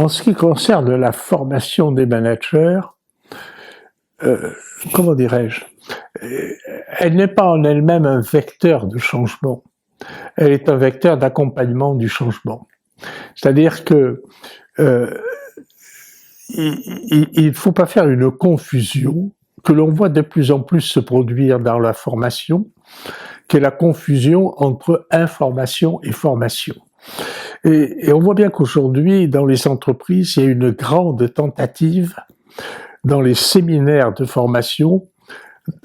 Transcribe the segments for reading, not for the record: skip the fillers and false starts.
En ce qui concerne la formation des managers, comment dirais-je, elle n'est pas en elle-même un vecteur de changement, elle est un vecteur d'accompagnement du changement. C'est-à-dire que il ne faut pas faire une confusion que l'on voit de plus en plus se produire dans la formation, qui est la confusion entre information et formation. Et on voit bien qu'aujourd'hui, dans les entreprises, il y a une grande tentative, dans les séminaires de formation,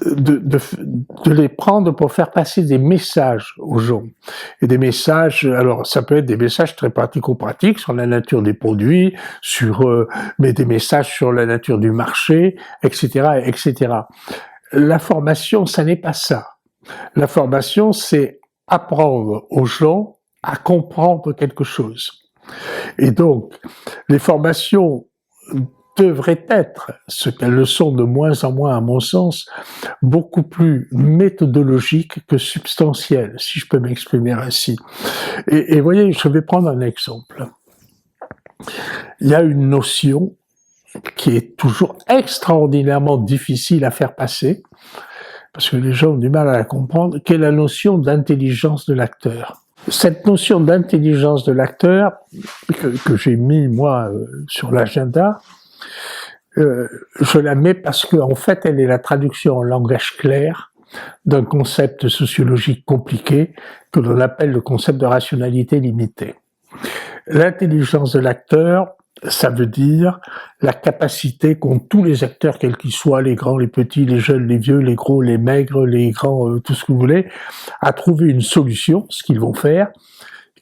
de les prendre pour faire passer des messages aux gens. Et des messages, alors ça peut être des messages très pratico-pratiques sur la nature des produits, mais des messages sur la nature du marché, etc., etc. La formation, ça n'est pas ça. La formation, c'est apprendre aux gens à comprendre quelque chose. Et donc, les formations devraient être, ce qu'elles le sont de moins en moins à mon sens, beaucoup plus méthodologiques que substantielles, si je peux m'exprimer ainsi. Et voyez, je vais prendre un exemple. Il y a une notion qui est toujours extraordinairement difficile à faire passer, parce que les gens ont du mal à la comprendre, qui est la notion d'intelligence de l'acteur. Cette notion d'intelligence de l'acteur, que j'ai mis moi sur l'agenda, je la mets parce qu'en fait, elle est la traduction en langage clair d'un concept sociologique compliqué que l'on appelle le concept de rationalité limitée. L'intelligence de l'acteur, ça veut dire la capacité qu'ont tous les acteurs, quels qu'ils soient, les grands, les petits, les jeunes, les vieux, les gros, les maigres, les grands, tout ce que vous voulez, à trouver une solution, ce qu'ils vont faire,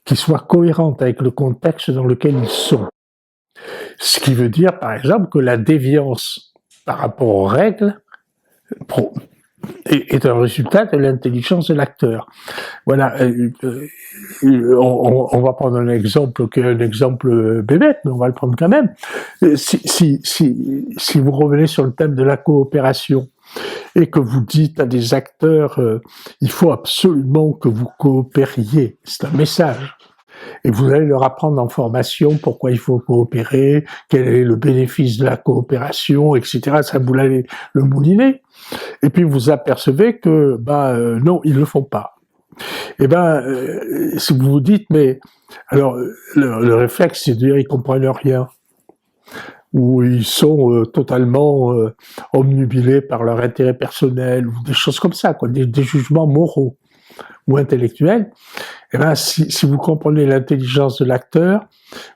qui soit cohérente avec le contexte dans lequel ils sont. Ce qui veut dire, par exemple, que la déviance par rapport aux règles est un résultat de l'intelligence de l'acteur. Voilà, on va prendre un exemple qui est un exemple bébête, mais on va le prendre quand même. Si vous revenez sur le thème de la coopération et que vous dites à des acteurs, il faut absolument que vous coopériez, c'est un message. Et vous allez leur apprendre en formation pourquoi il faut coopérer, quel est le bénéfice de la coopération, etc. Ça, vous allez le mouliner. Et puis vous apercevez que, non, ils le font pas. Et si vous vous dites, mais alors le réflexe, c'est de dire ils comprennent rien, ou ils sont totalement omnubilés par leur intérêt personnel, ou des choses comme ça, quoi, des jugements moraux ou intellectuels. Et si vous comprenez l'intelligence de l'acteur,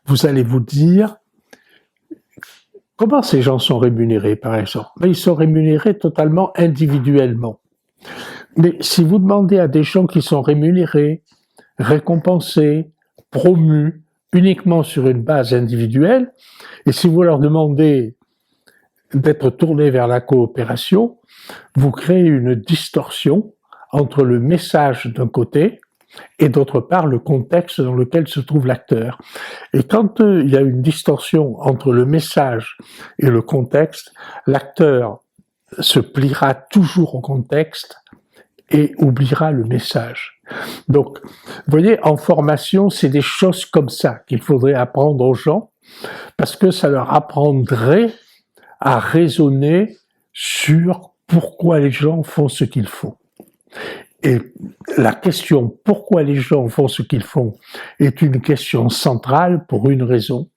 vous allez vous dire comment ces gens sont rémunérés, par exemple. Ils sont rémunérés totalement individuellement. Mais si vous demandez à des gens qui sont rémunérés, récompensés, promus, uniquement sur une base individuelle, et si vous leur demandez d'être tournés vers la coopération, vous créez une distorsion entre le message d'un côté et d'autre part le contexte dans lequel se trouve l'acteur. Et quand il y a une distorsion entre le message et le contexte, l'acteur se pliera toujours au contexte et oubliera le message. Donc, vous voyez, en formation, c'est des choses comme ça qu'il faudrait apprendre aux gens, parce que ça leur apprendrait à raisonner sur pourquoi les gens font ce qu'ils font. Et la question « pourquoi les gens font ce qu'ils font » est une question centrale pour une raison,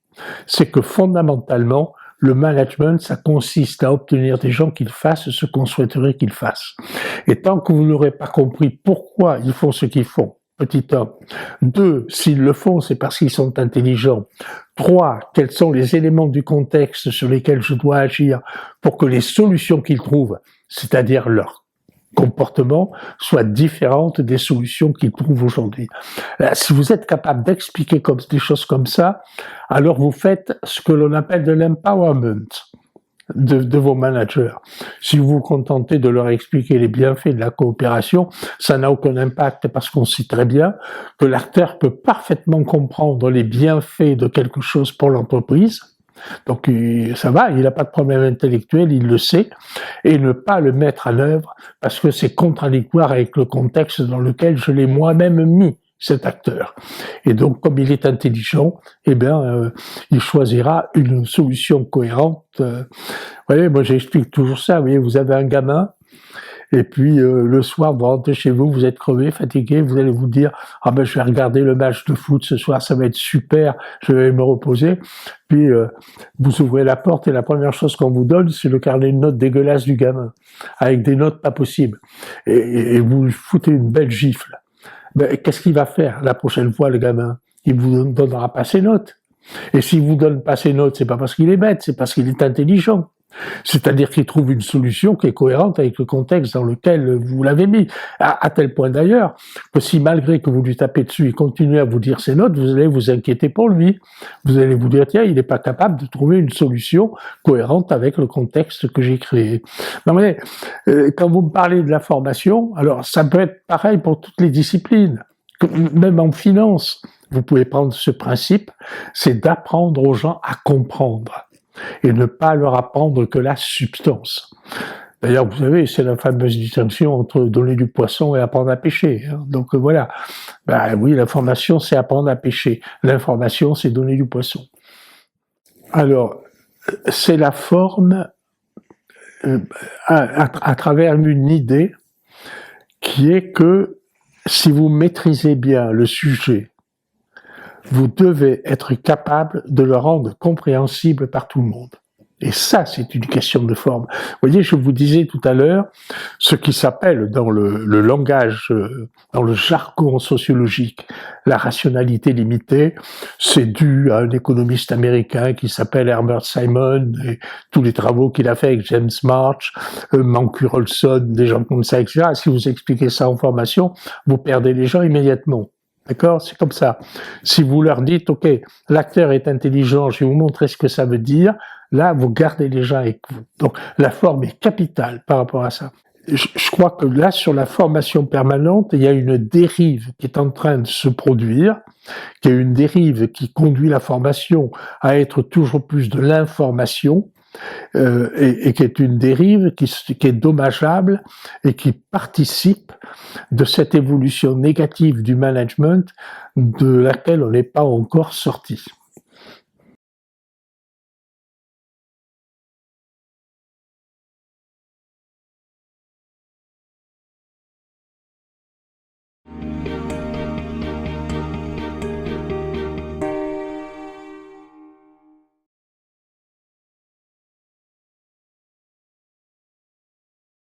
c'est que fondamentalement, le management, ça consiste à obtenir des gens qu'ils fassent ce qu'on souhaiterait qu'ils fassent. Et tant que vous n'aurez pas compris pourquoi ils font ce qu'ils font, petit 1, 2, s'ils le font, c'est parce qu'ils sont intelligents, 3, quels sont les éléments du contexte sur lesquels je dois agir pour que les solutions qu'ils trouvent, c'est-à-dire leur comportement, soient différentes des solutions qu'ils trouvent aujourd'hui. Si vous êtes capable d'expliquer des choses comme ça, alors vous faites ce que l'on appelle de l'empowerment de vos managers. Si vous vous contentez de leur expliquer les bienfaits de la coopération, ça n'a aucun impact parce qu'on sait très bien que l'acteur peut parfaitement comprendre les bienfaits de quelque chose pour l'entreprise. Donc ça va, il n'a pas de problème intellectuel, il le sait, et ne pas le mettre à l'œuvre parce que c'est contradictoire avec le contexte dans lequel je l'ai moi-même mis cet acteur. Et donc, comme il est intelligent, eh bien, il choisira une solution cohérente. Vous voyez, moi j'explique toujours ça. Vous voyez, vous avez un gamin, et puis le soir, vous rentrez chez vous, vous êtes crevé, fatigué, vous allez vous dire « Ah ben je vais regarder le match de foot ce soir, ça va être super, je vais me reposer ». Puis vous ouvrez la porte et la première chose qu'on vous donne, c'est le carnet de notes dégueulasse du gamin, avec des notes pas possibles. Et vous lui foutez une belle gifle. Ben, qu'est-ce qu'il va faire la prochaine fois, le gamin? Il vous donnera pas ses notes. Et s'il vous donne pas ses notes, c'est pas parce qu'il est bête, c'est parce qu'il est intelligent. C'est-à-dire qu'il trouve une solution qui est cohérente avec le contexte dans lequel vous l'avez mis. À tel point d'ailleurs que si malgré que vous lui tapez dessus, il continue à vous dire ses notes, vous allez vous inquiéter pour lui. Vous allez vous dire, tiens, il n'est pas capable de trouver une solution cohérente avec le contexte que j'ai créé. Non mais, quand vous me parlez de la formation, alors ça peut être pareil pour toutes les disciplines. Même en finance, vous pouvez prendre ce principe, c'est d'apprendre aux gens à comprendre et ne pas leur apprendre que la substance. D'ailleurs, vous savez, c'est la fameuse distinction entre donner du poisson et apprendre à pêcher. Donc voilà. Ben oui, l'information, c'est apprendre à pêcher. L'information, c'est donner du poisson. Alors, c'est la forme à travers une idée qui est que si vous maîtrisez bien le sujet, vous devez être capable de le rendre compréhensible par tout le monde. Et ça, c'est une question de forme. Vous voyez, je vous disais tout à l'heure, ce qui s'appelle dans le langage, dans le jargon sociologique, la rationalité limitée, c'est dû à un économiste américain qui s'appelle Herbert Simon, et tous les travaux qu'il a fait avec James March, Mancur Olson, des gens comme ça, etc. Si vous expliquez ça en formation, vous perdez les gens immédiatement. D'accord? C'est comme ça. Si vous leur dites, OK, l'acteur est intelligent, je vais vous montrer ce que ça veut dire, là, vous gardez les gens avec vous. Donc, la forme est capitale par rapport à ça. Je crois que là, sur la formation permanente, il y a une dérive qui est en train de se produire, qui est une dérive qui conduit la formation à être toujours plus de l'information, et qui est une dérive qui est dommageable et qui participe de cette évolution négative du management de laquelle on n'est pas encore sorti.